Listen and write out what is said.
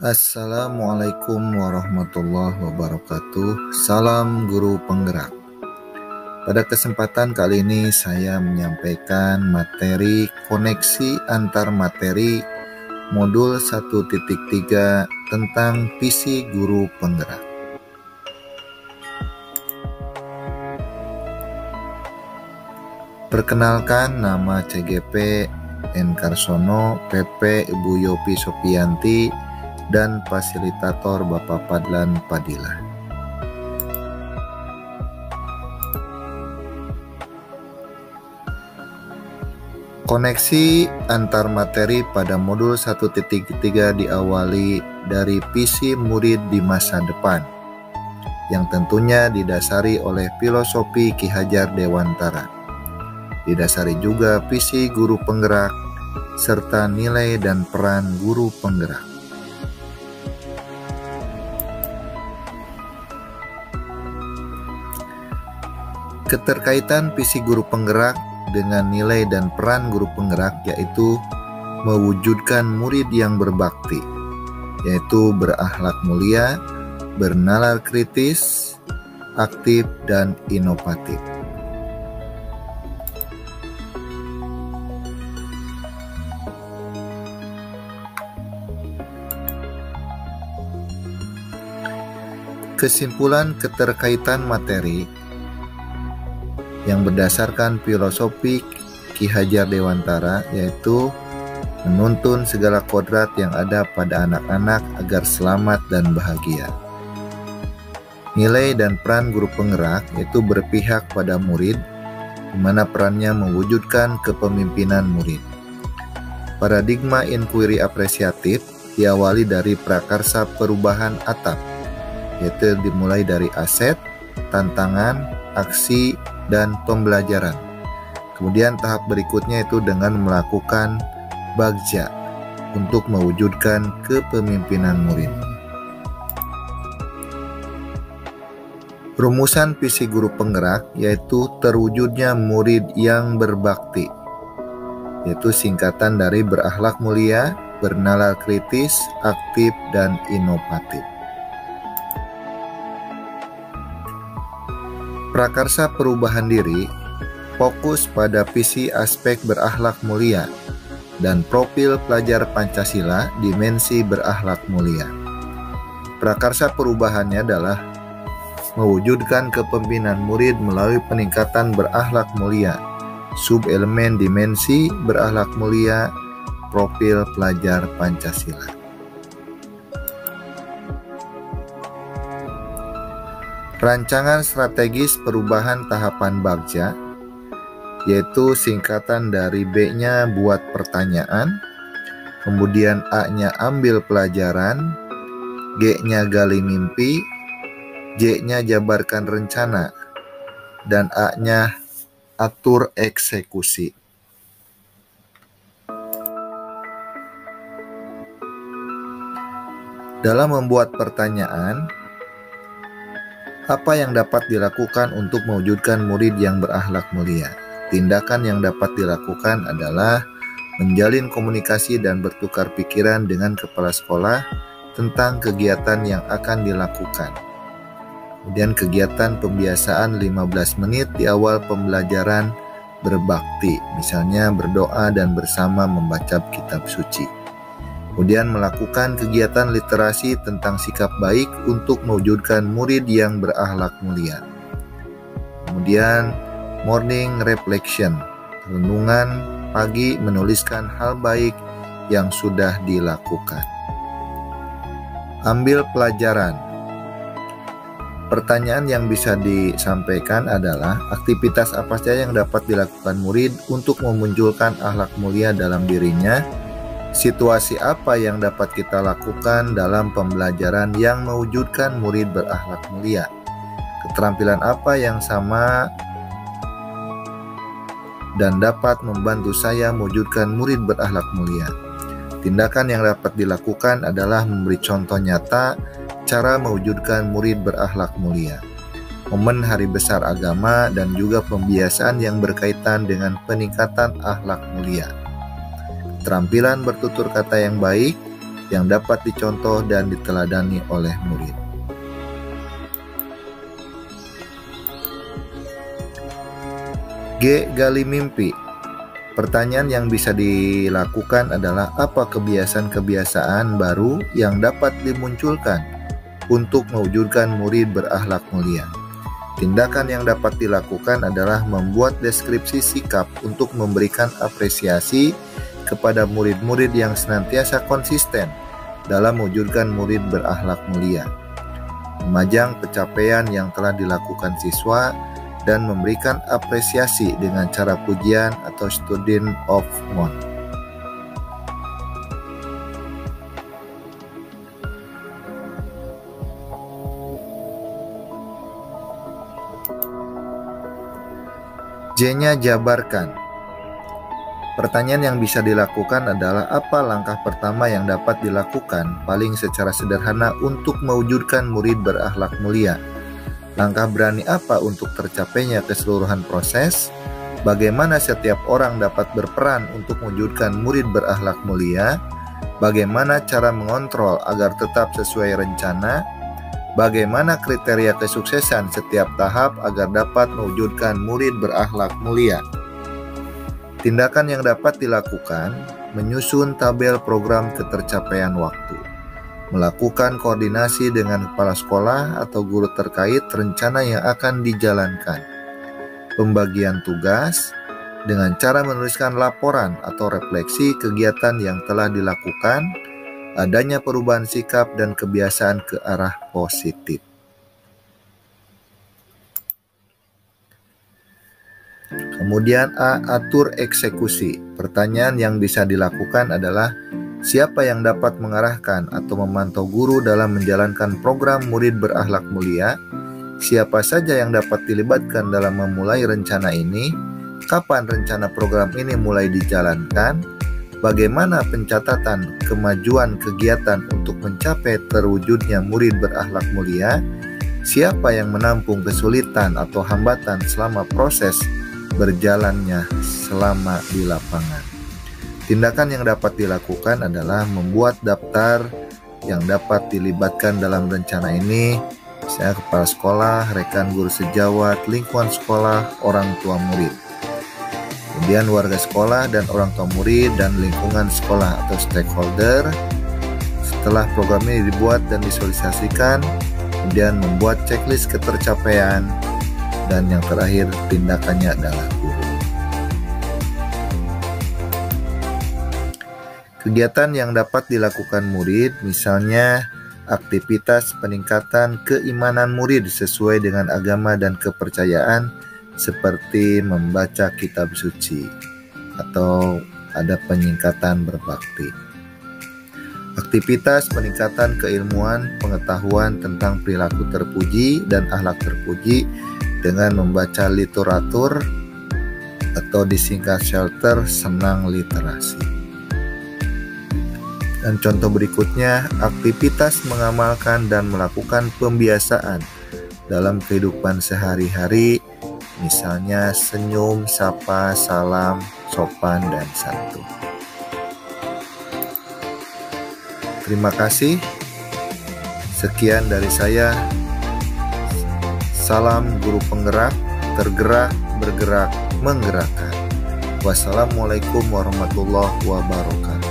Assalamualaikum warahmatullahi wabarakatuh. Salam guru penggerak. Pada kesempatan kali ini saya menyampaikan materi koneksi antar materi modul 1.3 tentang visi guru penggerak. Perkenalkan, nama CGP N. Karsono, PP Ibu Yopi Sopianti, dan fasilitator Bapak Padlan Padilla. Koneksi antar materi pada modul 1.3 diawali dari visi murid di masa depan, yang tentunya didasari oleh filosofi Ki Hajar Dewantara. Didasari juga visi guru penggerak, serta nilai dan peran guru penggerak. Keterkaitan visi guru penggerak dengan nilai dan peran guru penggerak yaitu mewujudkan murid yang berbakti, yaitu berakhlak mulia, bernalar kritis, aktif, dan inovatif. Kesimpulan keterkaitan materi yang berdasarkan filosofi Ki Hajar Dewantara yaitu menuntun segala kodrat yang ada pada anak-anak agar selamat dan bahagia. Nilai dan peran guru penggerak yaitu berpihak pada murid, di mana perannya mewujudkan kepemimpinan murid. Paradigma inquiry apresiatif diawali dari prakarsa perubahan atap, yaitu dimulai dari aset, tantangan, aksi, dan pembelajaran. Kemudian tahap berikutnya itu dengan melakukan bagja untuk mewujudkan kepemimpinan murid. Rumusan visi guru penggerak yaitu terwujudnya murid yang berbakti, yaitu singkatan dari berakhlak mulia, bernalar kritis, aktif, dan inovatif. Prakarsa perubahan diri fokus pada visi aspek berakhlak mulia dan profil pelajar Pancasila dimensi berakhlak mulia. Prakarsa perubahannya adalah mewujudkan kepemimpinan murid melalui peningkatan berakhlak mulia, subelemen dimensi berakhlak mulia, profil pelajar Pancasila. Rancangan strategis perubahan tahapan bagja, yaitu singkatan dari B-nya buat pertanyaan, kemudian A-nya ambil pelajaran, G-nya gali mimpi, J-nya jabarkan rencana, dan A-nya atur eksekusi. Dalam membuat pertanyaan, apa yang dapat dilakukan untuk mewujudkan murid yang berakhlak mulia? Tindakan yang dapat dilakukan adalah menjalin komunikasi dan bertukar pikiran dengan kepala sekolah tentang kegiatan yang akan dilakukan. Kemudian kegiatan pembiasaan 15 menit di awal pembelajaran berbakti, misalnya berdoa dan bersama membaca kitab suci. Kemudian melakukan kegiatan literasi tentang sikap baik untuk mewujudkan murid yang berakhlak mulia. Kemudian morning reflection, renungan pagi menuliskan hal baik yang sudah dilakukan. Ambil pelajaran. Pertanyaan yang bisa disampaikan adalah aktivitas apa saja yang dapat dilakukan murid untuk memunculkan akhlak mulia dalam dirinya. Situasi apa yang dapat kita lakukan dalam pembelajaran yang mewujudkan murid berakhlak mulia? Keterampilan apa yang sama dan dapat membantu saya mewujudkan murid berakhlak mulia? Tindakan yang dapat dilakukan adalah memberi contoh nyata cara mewujudkan murid berakhlak mulia. Momen hari besar agama dan juga pembiasaan yang berkaitan dengan peningkatan akhlak mulia. Keterampilan bertutur kata yang baik, yang dapat dicontoh dan diteladani oleh murid. G. Gali mimpi. Pertanyaan yang bisa dilakukan adalah apa kebiasaan-kebiasaan baru yang dapat dimunculkan untuk mewujudkan murid berakhlak mulia. Tindakan yang dapat dilakukan adalah membuat deskripsi sikap untuk memberikan apresiasi kepada murid-murid yang senantiasa konsisten dalam mewujudkan murid berakhlak mulia. Memajang pencapaian yang telah dilakukan siswa dan memberikan apresiasi dengan cara pujian atau student of month. J-nya jabarkan. Pertanyaan yang bisa dilakukan adalah apa langkah pertama yang dapat dilakukan paling secara sederhana untuk mewujudkan murid berakhlak mulia. Langkah berani apa untuk tercapainya keseluruhan proses? Bagaimana setiap orang dapat berperan untuk mewujudkan murid berakhlak mulia? Bagaimana cara mengontrol agar tetap sesuai rencana? Bagaimana kriteria kesuksesan setiap tahap agar dapat mewujudkan murid berakhlak mulia? Tindakan yang dapat dilakukan: menyusun tabel program ketercapaian waktu, melakukan koordinasi dengan kepala sekolah atau guru terkait rencana yang akan dijalankan, pembagian tugas dengan cara menuliskan laporan atau refleksi kegiatan yang telah dilakukan, adanya perubahan sikap dan kebiasaan ke arah positif. Kemudian A. Atur eksekusi. Pertanyaan yang bisa dilakukan adalah siapa yang dapat mengarahkan atau memantau guru dalam menjalankan program murid berakhlak mulia? Siapa saja yang dapat dilibatkan dalam memulai rencana ini? Kapan rencana program ini mulai dijalankan? Bagaimana pencatatan kemajuan kegiatan untuk mencapai terwujudnya murid berakhlak mulia? Siapa yang menampung kesulitan atau hambatan selama proses berjalannya selama di lapangan? Tindakan yang dapat dilakukan adalah membuat daftar yang dapat dilibatkan dalam rencana ini, misalnya kepala sekolah, rekan guru sejawat, lingkungan sekolah, orang tua murid. Kemudian warga sekolah dan orang tua murid dan lingkungan sekolah atau stakeholder. Setelah program ini dibuat dan disosialisasikan, kemudian membuat checklist ketercapaian, dan yang terakhir tindakannya adalah guru. Kegiatan yang dapat dilakukan murid, misalnya aktivitas peningkatan keimanan murid sesuai dengan agama dan kepercayaan, seperti membaca kitab suci atau ada peningkatan berbakti. Aktivitas peningkatan keilmuan pengetahuan tentang perilaku terpuji dan akhlak terpuji dengan membaca literatur atau disingkat shelter senang literasi. Dan contoh berikutnya, aktivitas mengamalkan dan melakukan pembiasaan dalam kehidupan sehari-hari, misalnya senyum, sapa, salam, sopan, dan santun. Terima kasih. Sekian dari saya. Salam guru penggerak, tergerak, bergerak, menggerakkan. Wassalamualaikum warahmatullahi wabarakatuh.